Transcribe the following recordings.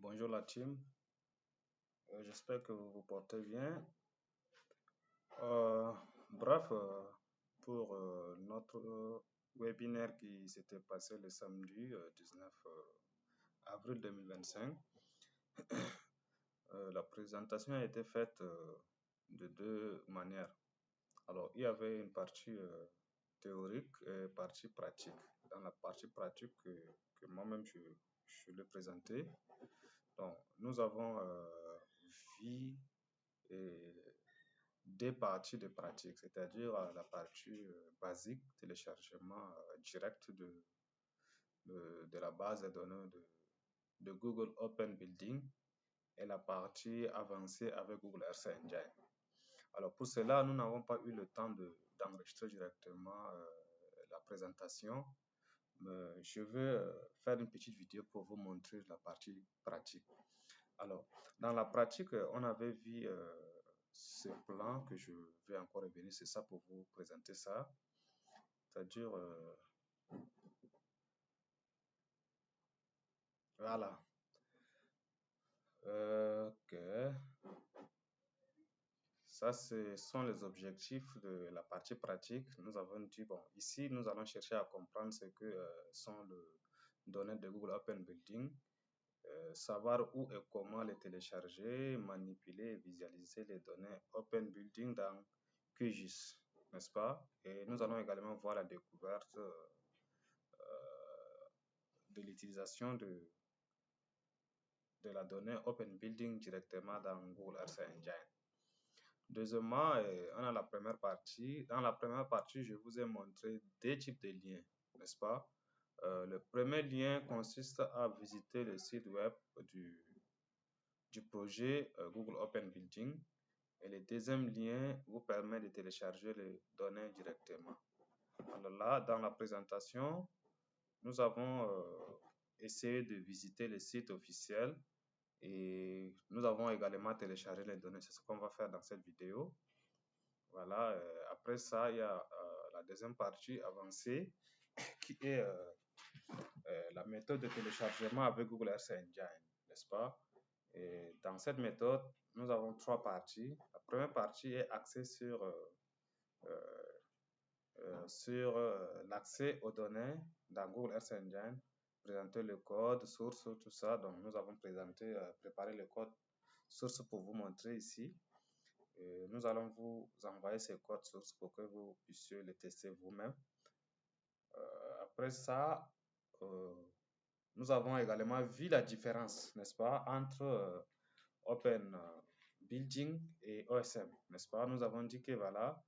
Bonjour la team. J'espère que vous vous portez bien. Euh, bref, pour notre webinaire qui s'était passé le samedi 19 avril 2025, la présentation a été faite de deux manières. Alors, il y avait une partie théorique et une partie pratique. Dans la partie pratique que moi-même je l'ai présentée, donc, nous avons vu des parties de pratique, c'est-à-dire la partie basique, téléchargement direct de la base de données de Google Open Building et la partie avancée avec Google Earth Engine. Alors pour cela, nous n'avons pas eu le temps d'enregistrer directement la présentation, mais je vais faire une petite vidéo pour vous montrer la partie pratique. Alors, dans la pratique, on avait vu ce plan que je vais encore revenir, c'est ça pour vous présenter ça. C'est-à-dire, voilà. Ok. Ça, ce sont les objectifs de la partie pratique. Nous avons dit, bon, ici, nous allons chercher à comprendre ce que sont les données de Google Open Building, savoir où et comment les télécharger, manipuler et visualiser les données Open Building dans QGIS, n'est-ce pas? Et nous allons également voir la découverte de l'utilisation de la donnée Open Building directement dans Google Earth Engine. Deuxièmement, on a la première partie. Dans la première partie, je vous ai montré deux types de liens, n'est-ce pas? Le premier lien consiste à visiter le site web du projet Google Open Building. Et le deuxième lien vous permet de télécharger les données directement. Alors là, dans la présentation, nous avons essayé de visiter le site officiel et nous avons également téléchargé les données. C'est ce qu'on va faire dans cette vidéo. Voilà. Après ça, il y a la deuxième partie avancée qui est la méthode de téléchargement avec Google Earth Engine, n'est-ce pas? Et dans cette méthode, nous avons trois parties. La première partie est axée sur l'accès aux données dans Google Earth Engine, présenter le code source, tout ça. Donc, nous avons préparé le code source pour vous montrer ici. Et nous allons vous envoyer ces codes sources pour que vous puissiez les tester vous-même. Après ça, nous avons également vu la différence, n'est-ce pas, entre Open Building et OSM, n'est-ce pas? Nous avons dit que voilà,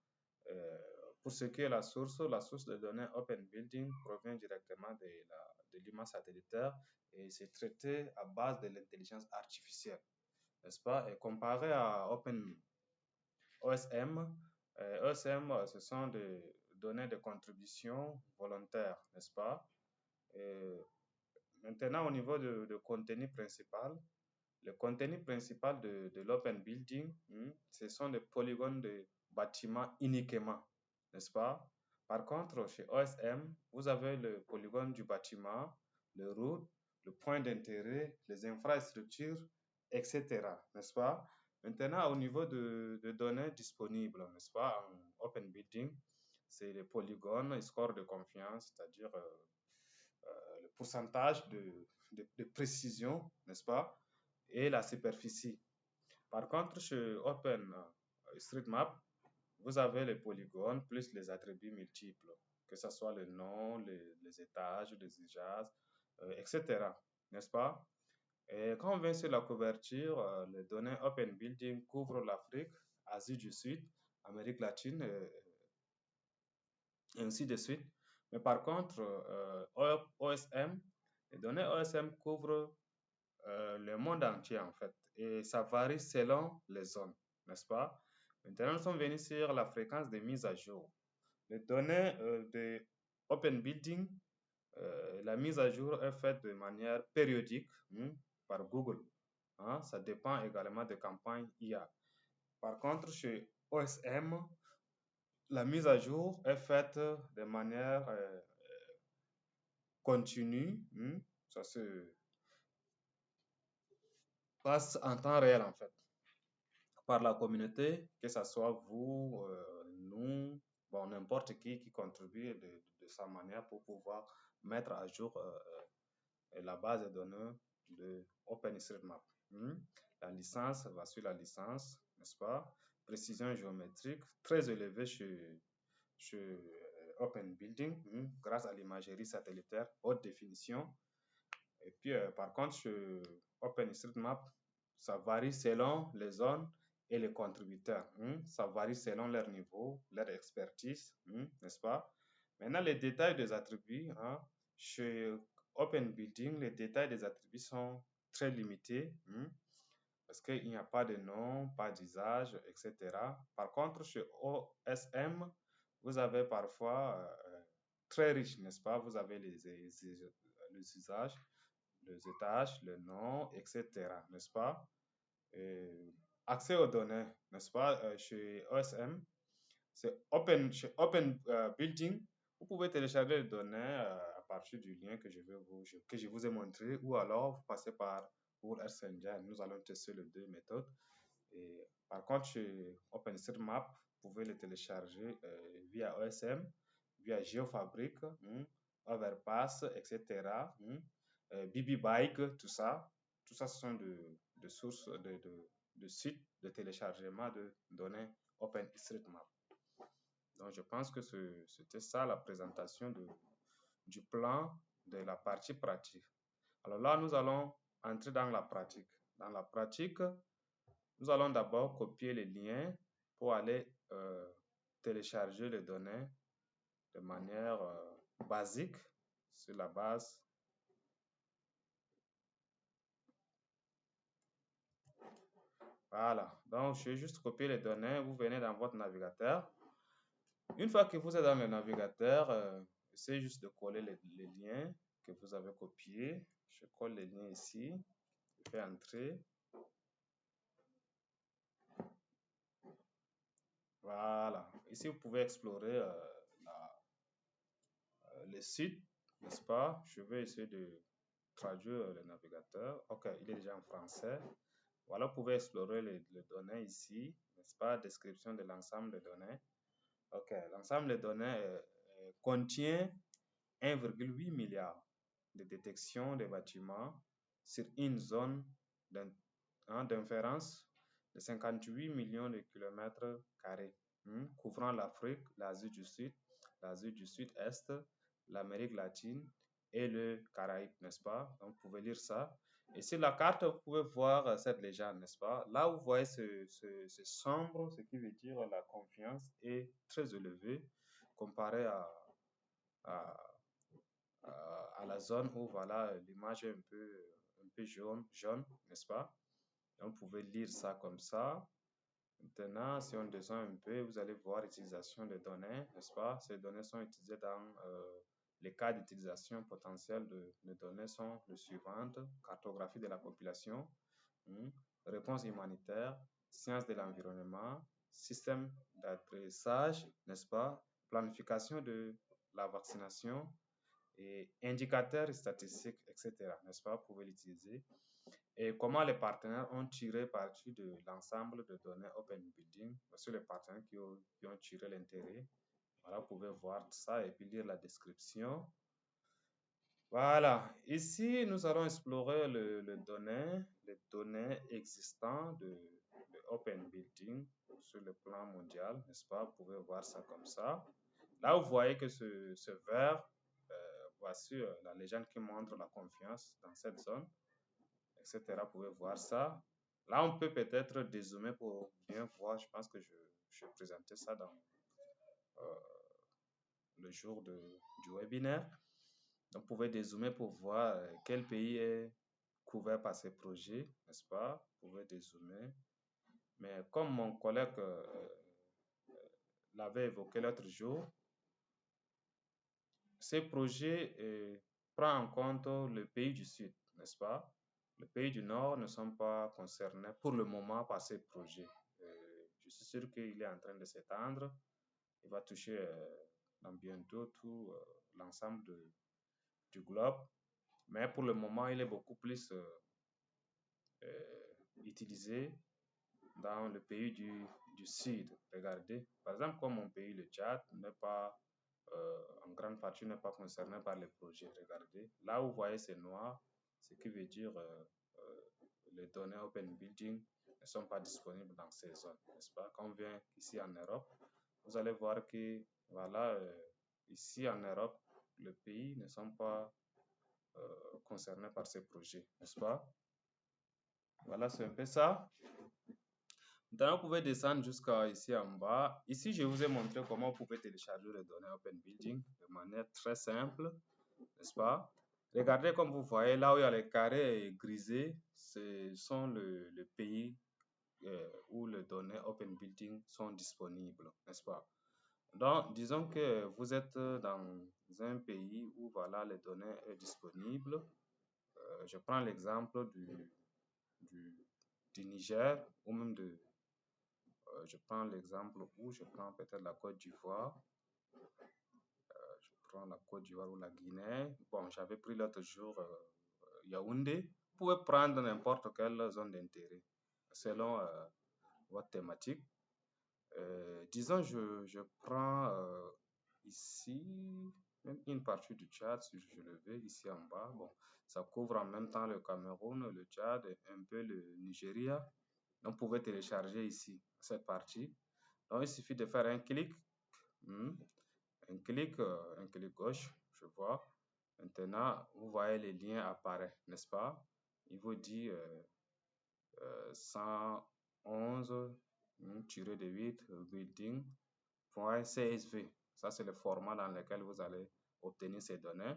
pour ce qui est la source de données Open Building provient directement de l'image satellitaire et c'est traité à base de l'intelligence artificielle, n'est-ce pas? Et comparé à OSM, ce sont des données de contribution volontaire, n'est-ce pas? Et maintenant, au niveau de contenu principal, le contenu principal de l'Open Building, ce sont des polygones de bâtiments uniquement, n'est-ce pas? Par contre, chez OSM, vous avez le polygone du bâtiment, le route, le point d'intérêt, les infrastructures, etc., n'est-ce pas? Maintenant, au niveau de données disponibles, n'est-ce pas, en Open Building, c'est les polygones, le score de confiance, c'est-à-dire le pourcentage de précision, n'est-ce pas, et la superficie. Par contre, chez OpenStreetMap, vous avez les polygones plus les attributs multiples, que ce soit le nom, les étages, les usages, etc. N'est-ce pas? Et quand on vient sur la couverture, les données Open Building couvrent l'Afrique, Asie du Sud, Amérique latine, et ainsi de suite. Mais par contre, OSM, les données OSM couvrent le monde entier en fait. Et ça varie selon les zones, n'est-ce pas? Maintenant, nous sommes venus sur la fréquence de mise à jour. Les données de Open Building, la mise à jour est faite de manière périodique par Google. Ça dépend également des campagnes IA. Par contre, chez OSM, la mise à jour est faite de manière continue. Ça, passe en temps réel en fait, par la communauté, que ce soit vous, nous, bon, n'importe qui contribue de sa manière pour pouvoir mettre à jour la base de données de OpenStreetMap. La licence va sur la licence, n'est-ce pas? Précision géométrique très élevée chez Open Building, grâce à l'imagerie satellitaire haute définition. Et puis, par contre, chez OpenStreetMap, ça varie selon les zones et les contributeurs. Ça varie selon leur niveau, leur expertise, n'est-ce pas? Maintenant, les détails des attributs, chez Open Building, les détails des attributs sont très limités, parce qu'il n'y a pas de nom, pas d'usage, etc. Par contre, chez OSM, vous avez parfois très riche, n'est-ce pas? Vous avez les usages, les étages, le nom, etc. N'est-ce pas? Accès aux données, n'est-ce pas? Chez OSM, chez Open Building, vous pouvez télécharger les données à partir du lien que je vous ai montré, ou alors vous passez par Google Earth Engine. Nous allons tester les deux méthodes. Et par contre, chez OpenStreetMap, vous pouvez les télécharger via OSM, via GeoFabric, Overpass, etc. BBBike, tout ça. Tout ça, ce sont de sources, de sites de téléchargement de données OpenStreetMap. Donc, je pense que c'était ça la présentation du plan de la partie pratique. Alors là, nous allons entrer dans la pratique. Dans la pratique, nous allons d'abord copier les liens pour aller télécharger les données de manière basique sur la base. Voilà. Donc, je vais juste copier les données. Vous venez dans votre navigateur. Une fois que vous êtes dans le navigateur, essayez juste de coller les liens que vous avez copiés. Je colle les liens ici. Je fais entrer. Voilà. Ici, vous pouvez explorer les sites, n'est-ce pas? Je vais essayer de traduire le navigateur. OK, il est déjà en français. Voilà, vous pouvez explorer les données ici, n'est-ce pas? Description de l'ensemble des données. OK, l'ensemble des données contient 1,8 milliard de détections des bâtiments sur une zone d'inférence de 58 millions de kilomètres carrés, couvrant l'Afrique, l'Asie du Sud, l'Asie du Sud-Est, l'Amérique latine et le Caraïbe, n'est-ce pas? Donc, vous pouvez lire ça. Et sur la carte, vous pouvez voir cette légende, n'est-ce pas? Là, vous voyez ce sombre, ce qui veut dire la confiance est très élevée comparé à, à la zone où voilà, l'image est un peu jaune, n'est-ce pas? Donc, vous pouvez lire ça comme ça. Maintenant, si on descend un peu, vous allez voir l'utilisation des données, n'est-ce pas? Ces données sont utilisées dans les cas d'utilisation potentielle de données sont les suivantes: cartographie de la population, réponse humanitaire, sciences de l'environnement, système d'adressage, n'est-ce pas? Planification de la vaccination, et indicateurs statistiques, etc. N'est-ce pas? Vous pouvez l'utiliser. Et comment les partenaires ont tiré parti de l'ensemble de données Open Building, sur les partenaires qui ont tiré l'intérêt. Voilà, vous pouvez voir ça et puis lire la description. Voilà, ici nous allons explorer les données existantes de Open Building sur le plan mondial, n'est-ce pas? Vous pouvez voir ça comme ça. Là, vous voyez que ce vert, voici la légende qui montre la confiance dans cette zone, etc. Vous pouvez voir ça. Là, on peut peut-être dézoomer pour bien voir. Je pense que je présentais ça dans euh, le jour du webinaire. Donc, vous pouvez dézoomer pour voir quel pays est couvert par ces projets, n'est-ce pas? Vous pouvez dézoomer. Mais comme mon collègue l'avait évoqué l'autre jour, ces projets prennent en compte le pays du Sud, n'est-ce pas? Les pays du Nord ne sont pas concernés pour le moment par ces projets. Je suis sûr qu'il est en train de s'étendre. Il va toucher dans bientôt tout l'ensemble du globe. Mais pour le moment, il est beaucoup plus utilisé dans le pays du Sud. Regardez, par exemple, comme mon pays, le Tchad, n'est pas, en grande partie, n'est pas concerné par les projets. Regardez, là où vous voyez c'est noir, ce qui veut dire les données Open Building ne sont pas disponibles dans ces zones, n'est-ce pas? Quand on vient ici en Europe, vous allez voir que, voilà, ici en Europe, les pays ne sont pas concernés par ces projets, n'est-ce pas? Voilà, c'est un peu ça. Maintenant, vous pouvez descendre jusqu'à ici en bas. Ici, je vous ai montré comment vous pouvez télécharger les données Open Building de manière très simple, n'est-ce pas? Regardez comme vous voyez, là où il y a les carrés grisés, ce sont les pays où les données Open Building sont disponibles, n'est-ce pas? Donc, disons que vous êtes dans un pays où voilà, les données sont disponibles. Je prends l'exemple du Niger ou même je prends l'exemple où je prends peut-être la Côte d'Ivoire. Je prends la Côte d'Ivoire ou la Guinée. Bon, j'avais pris l'autre jour Yaoundé. Vous pouvez prendre n'importe quelle zone d'intérêt selon votre thématique. Disons, je prends ici même une partie du Tchad, si je le veux, ici en bas. Bon, ça couvre en même temps le Cameroun, le Tchad et un peu le Nigeria. Donc, vous pouvez télécharger ici cette partie. Donc, il suffit de faire un clic, un clic gauche, je vois. Maintenant, vous voyez les liens apparaître, n'est-ce pas? Il vous dit 111-8 building.csv. Ça, c'est le format dans lequel vous allez obtenir ces données.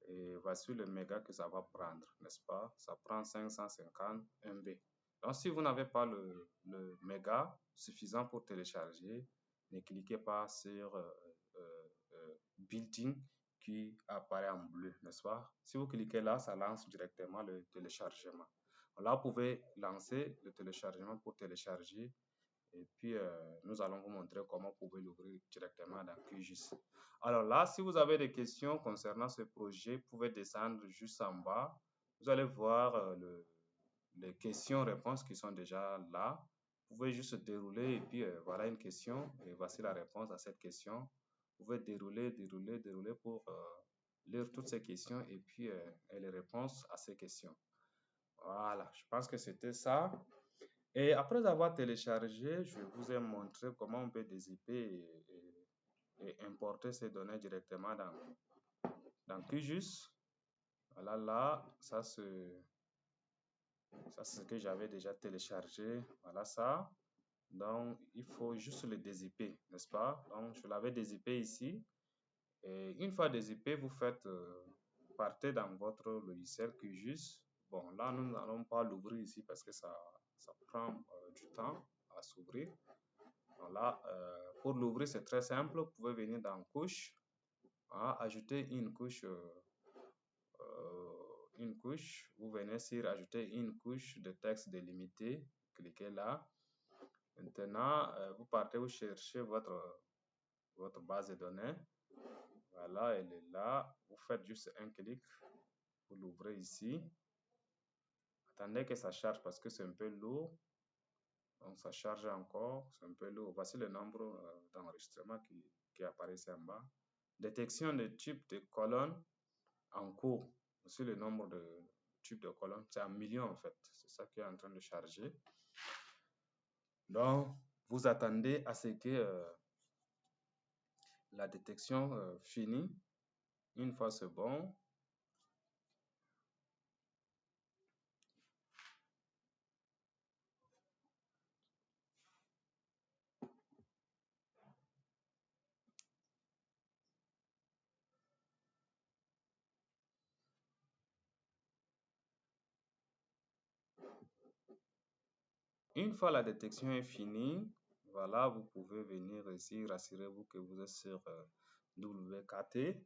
Et voici le méga que ça va prendre, n'est-ce pas? Ça prend 550 MB. Donc, si vous n'avez pas le méga suffisant pour télécharger, ne cliquez pas sur Building qui apparaît en bleu, n'est-ce pas? Si vous cliquez là, ça lance directement le téléchargement. Là, vous pouvez lancer le téléchargement pour télécharger et puis nous allons vous montrer comment vous pouvez l'ouvrir directement dans QGIS. Alors là, si vous avez des questions concernant ce projet, vous pouvez descendre juste en bas. Vous allez voir les questions-réponses qui sont déjà là. Vous pouvez juste dérouler et puis voilà une question et voici la réponse à cette question. Vous pouvez dérouler pour lire toutes ces questions et puis les réponses à ces questions. Voilà, je pense que c'était ça. Et après avoir téléchargé, je vous ai montré comment on peut dézipper et importer ces données directement dans QGIS. Voilà, là, ça c'est ce que j'avais déjà téléchargé. Voilà ça. Donc, il faut juste le dézipper, n'est-ce pas? Donc, je l'avais dézippé ici. Et une fois dézippé, vous faites partez dans votre logiciel QGIS. Bon, là, nous n'allons pas l'ouvrir ici parce que ça prend du temps à s'ouvrir. Voilà, pour l'ouvrir, c'est très simple. Vous pouvez venir dans couche, ajouter une couche. Vous venez sur ajouter une couche de texte délimité. Cliquez là. Maintenant, vous partez, vous cherchez votre base de données. Voilà, elle est là. Vous faites juste un clic. Vous l'ouvrez ici. Attendez que ça charge parce que c'est un peu lourd. Donc, ça charge encore. C'est un peu lourd. Voici le nombre d'enregistrements qui apparaît ici en bas. Détection de type de colonne en cours. Voici le nombre de types de colonnes. C'est en millions en fait. C'est ça qui est en train de charger. Donc, vous attendez à ce que la détection finisse. Une fois c'est bon, une fois la détection est finie, voilà, vous pouvez venir ici, rassurez-vous que vous êtes sur WKT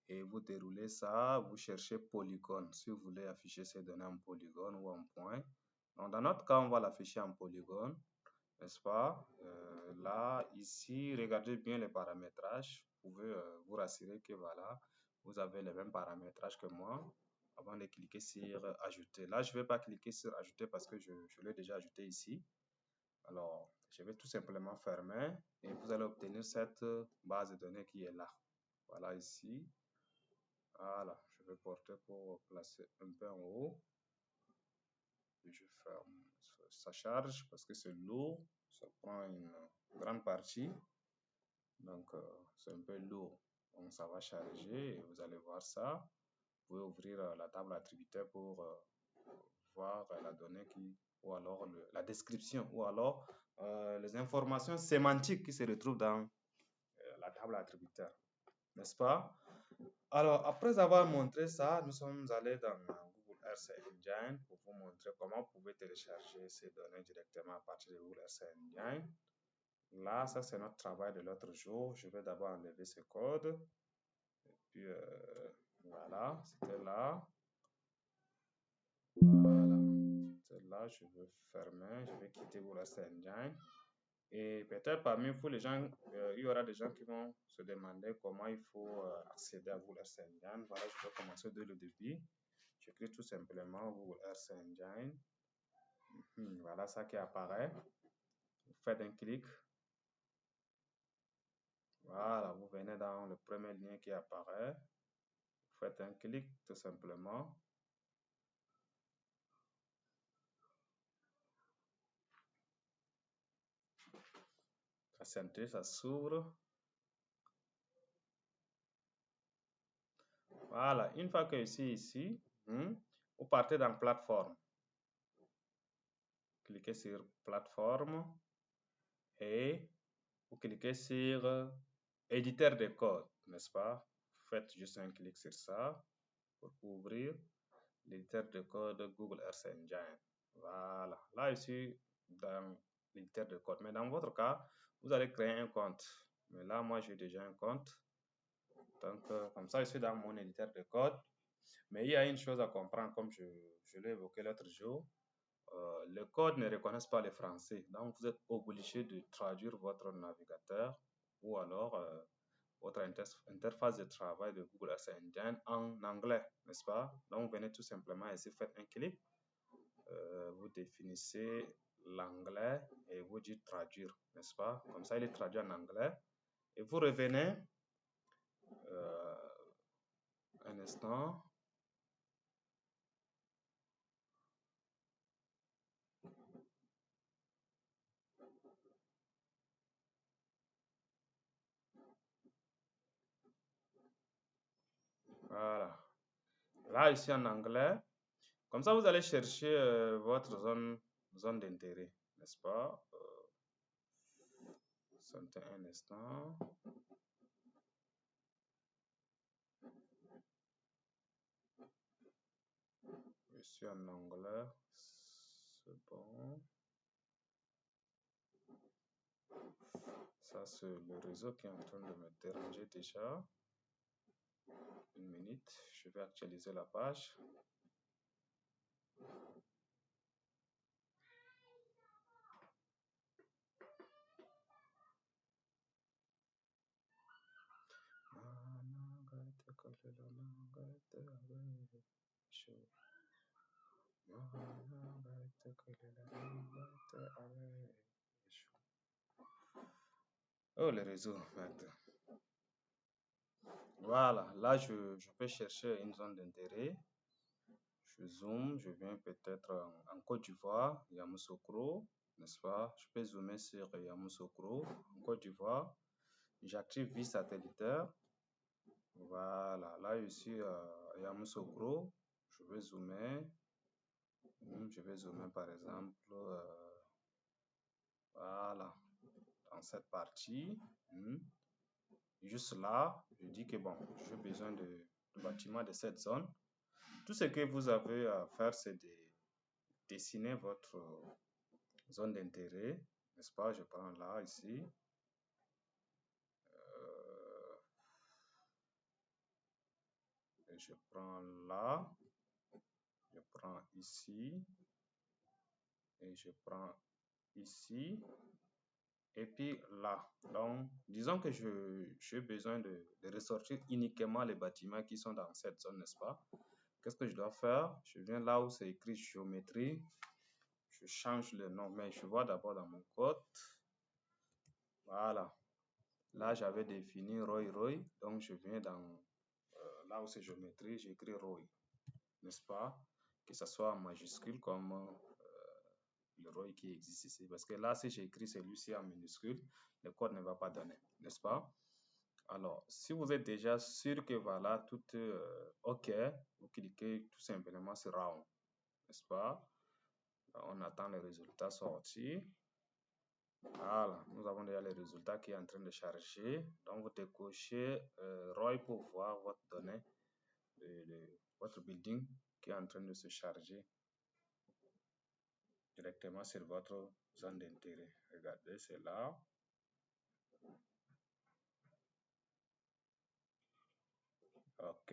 et vous déroulez ça, vous cherchez polygone si vous voulez afficher ces données en polygone ou en point. Donc, dans notre cas, on va l'afficher en polygone, n'est-ce pas? Là, ici, regardez bien les paramétrages. Vous pouvez vous rassurer que voilà, vous avez les mêmes paramétrages que moi. avant de cliquer sur ajouter. Là, je ne vais pas cliquer sur ajouter parce que je l'ai déjà ajouté ici. Alors, je vais tout simplement fermer et vous allez obtenir cette base de données qui est là. Voilà ici. Voilà, je vais porter pour placer un peu en haut. Et je ferme. Ça charge parce que c'est lourd. Ça prend une grande partie. Donc, c'est un peu lourd. Donc, ça va charger et vous allez voir ça. Vous pouvez ouvrir la table attributeur pour voir la donnée ou alors la description, ou alors les informations sémantiques qui se retrouvent dans la table attributeur, n'est-ce pas? Alors, après avoir montré ça, nous sommes allés dans Google Earth Engine pour vous montrer comment vous pouvez télécharger ces données directement à partir de Google Earth Engine. Là, ça c'est notre travail de l'autre jour. Je vais d'abord enlever ce code. Et puis, voilà, c'était là. Voilà. Là, je vais fermer, je vais quitter Google Earth Engine. Et peut-être parmi vous, les gens, il y aura des gens qui vont se demander comment il faut accéder à Google Earth Engine. Voilà, je vais commencer dès le début. J'écris tout simplement Google Earth Engine. Voilà ça qui apparaît. Vous faites un clic. Voilà, vous venez dans le premier lien qui apparaît. Vous faites un clic tout simplement. Patientez, ça s'ouvre. Voilà, une fois que ici, vous partez dans plateforme. Cliquez sur plateforme et vous cliquez sur éditeur de code, n'est-ce pas? Faites juste un clic sur ça pour ouvrir l'éditeur de code Google Earth Engine. Voilà, là ici dans l'éditeur de code. Mais dans votre cas, vous allez créer un compte. Mais là, moi, j'ai déjà un compte. Donc, comme ça, je suis dans mon éditeur de code. Mais il y a une chose à comprendre, comme je l'ai évoqué l'autre jour. Le code ne reconnaît pas le français. Donc, vous êtes obligé de traduire votre navigateur ou alors votre interface de travail de Google Earth Engine en anglais, n'est-ce pas? Donc, vous venez tout simplement ici, faites un clic. Vous définissez l'anglais et vous dites traduire, n'est-ce pas? Comme ça, il est traduit en anglais. Et vous revenez un instant. Voilà. Là, ici en anglais. Comme ça, vous allez chercher votre zone d'intérêt, n'est-ce pas? Un instant. Je suis en anglais. C'est bon. Ça, c'est le réseau qui est en train de me déranger déjà. Une minute, je vais actualiser la page. Oh, le réseau, merde. Voilà, là, je peux chercher une zone d'intérêt. Je zoome, je viens peut-être en Côte d'Ivoire, Yamoussoukro, n'est-ce pas? Je peux zoomer sur Yamoussoukro, en Côte d'Ivoire. J'active vie satellitaire. Voilà, là, je suis à Yamoussoukro. Je vais zoomer. Je vais zoomer par exemple, voilà, dans cette partie. Juste là, je dis que bon, j'ai besoin de bâtiments de cette zone. Tout ce que vous avez à faire, c'est de dessiner votre zone d'intérêt, n'est-ce pas? Je prends là, ici. Et je prends là. Je prends ici. Et je prends ici. Et puis là. Donc, disons que j'ai besoin de ressortir uniquement les bâtiments qui sont dans cette zone, n'est-ce pas? qu'est-ce que je dois faire? Je viens là où c'est écrit géométrie. Je change le nom, mais je vois d'abord dans mon code. Voilà. Là, j'avais défini Roy. Donc, je viens dans là où c'est géométrie, j'écris Roy. N'est-ce pas? Que ce soit en majuscule comme le Roy qui existe ici. Parce que là, si j'écris celui-ci en minuscule, le code ne va pas donner. N'est-ce pas? Alors, si vous êtes déjà sûr que voilà, tout est OK, vous cliquez tout simplement sur Round. N'est-ce pas? On attend les résultats sortis. Voilà, nous avons déjà les résultats qui est en train de charger. Donc, vous décochez Roy pour voir votre donnée, votre building qui est en train de se charger directement sur votre zone d'intérêt. Regardez, c'est là. OK,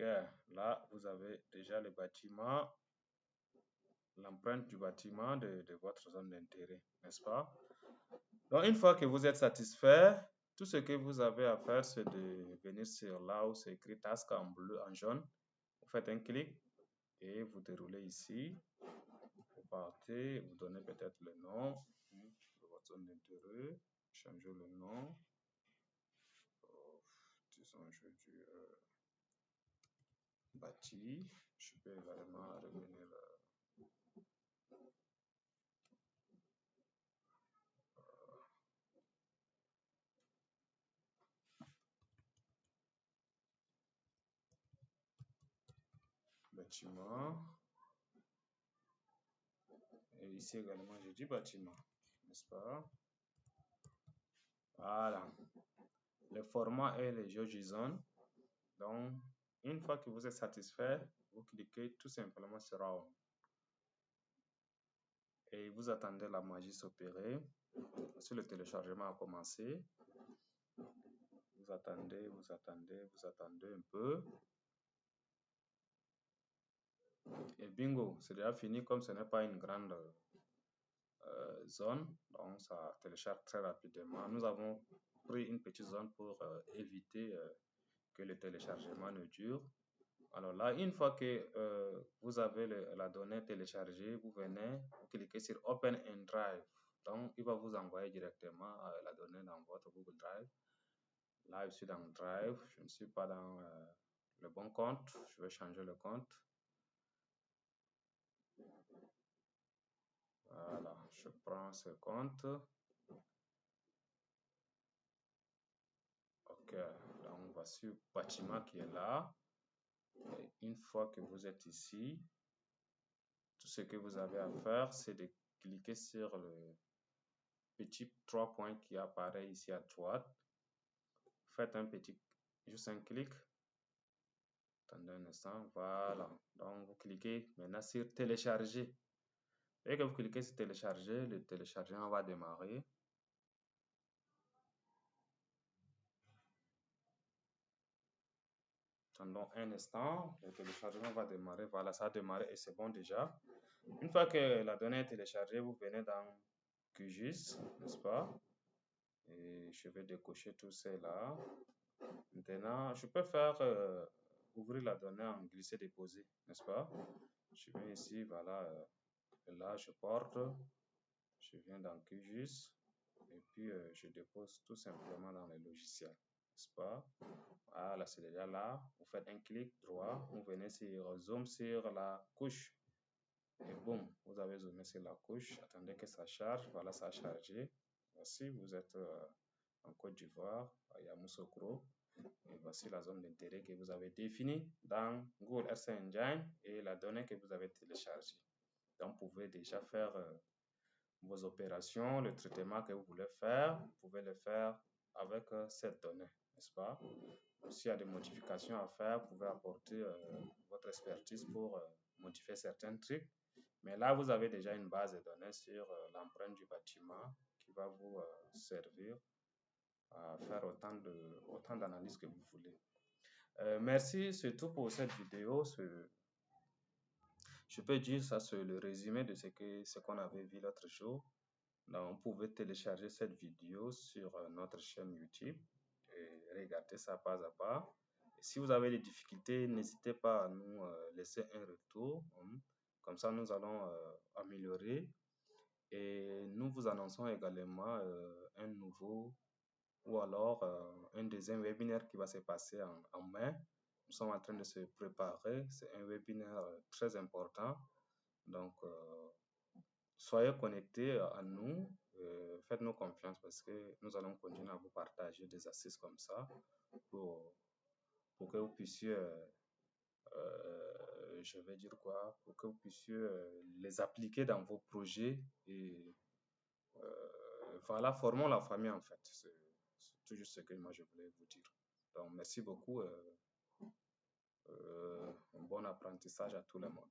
là, vous avez déjà le bâtiment, l'empreinte du bâtiment de votre zone d'intérêt, n'est-ce pas? Donc, une fois que vous êtes satisfait, tout ce que vous avez à faire, c'est de venir sur là où c'est écrit Task en bleu, en jaune. Vous faites un clic et vous déroulez ici. Vous partez, vous donnez peut-être le nom de votre zone d'intérêt. Changez le nom. Disons, je dis bâti. Je peux également revenir bâtiment. Et ici également, je dis bâtiment, n'est-ce pas? Voilà. Le format est le GeoJSON. Donc, une fois que vous êtes satisfait, vous cliquez tout simplement sur Round. Et vous attendez la magie s'opérer. Si le téléchargement a commencé, vous attendez un peu. Et bingo, c'est déjà fini. Comme ce n'est pas une grande zone, donc ça télécharge très rapidement. Nous avons pris une petite zone pour éviter que le téléchargement ne dure. Alors là, une fois que vous avez la donnée téléchargée, vous venez, vous cliquez sur Open in Drive. Donc, il va vous envoyer directement la donnée dans votre Google Drive. Là, je suis dans Drive, je ne suis pas dans le bon compte. Je vais changer le compte. Voilà, je prends ce compte. OK, donc voici le bâtiment qui est là. Et une fois que vous êtes ici, tout ce que vous avez à faire, c'est de cliquer sur le petit 3 points qui apparaît ici à droite. Faites juste un clic. Attendez un instant, voilà. Donc vous cliquez maintenant sur télécharger. Dès que vous cliquez sur télécharger, le téléchargement va démarrer. Attendons un instant, le téléchargement va démarrer. Voilà, ça a démarré et c'est bon déjà. Une fois que la donnée est téléchargée, vous venez dans QGIS, n'est-ce pas? Et je vais décocher tout cela. Maintenant, je peux faire ouvrir la donnée en glisser-déposer, n'est-ce pas? Je viens ici, voilà, là je porte, je viens dans QGIS et puis je dépose tout simplement dans le logiciel, n'est-ce pas? Voilà, c'est déjà là. Vous faites un clic droit, vous venez sur zoom sur la couche et boum, vous avez zoomé sur la couche. Attendez que ça charge, voilà, ça a chargé. Voici, vous êtes en Côte d'Ivoire, à Yamoussoukro. Et voici la zone d'intérêt que vous avez définie dans Google Earth Engine et la donnée que vous avez téléchargée. Donc, vous pouvez déjà faire vos opérations, le traitement que vous voulez faire, vous pouvez le faire avec cette donnée, n'est-ce pas? S'il y a des modifications à faire, vous pouvez apporter votre expertise pour modifier certains trucs. Mais là, vous avez déjà une base de données sur l'empreinte du bâtiment qui va vous servir à faire autant d'analyses que vous voulez. Merci, c'est tout pour cette vidéo. Je peux dire ça, c'est le résumé de ce qu'on avait vu l'autre jour. Donc, vous pouvez télécharger cette vidéo sur notre chaîne YouTube et regarder ça pas à pas. Et Si vous avez des difficultés, n'hésitez pas à nous laisser un retour. Comme ça, nous allons améliorer. Et nous vous annonçons également un nouveau ou alors un deuxième webinaire qui va se passer en mai. Nous sommes en train de se préparer. C'est un webinaire très important. Donc, soyez connectés à nous. Faites-nous confiance parce que nous allons continuer à vous partager des astuces comme ça pour que vous puissiez, je vais dire quoi, pour que vous puissiez les appliquer dans vos projets et voilà, formons la famille en fait. C'est tout juste ce que moi je voulais vous dire. Donc, merci beaucoup. Bon apprentissage à tout le monde.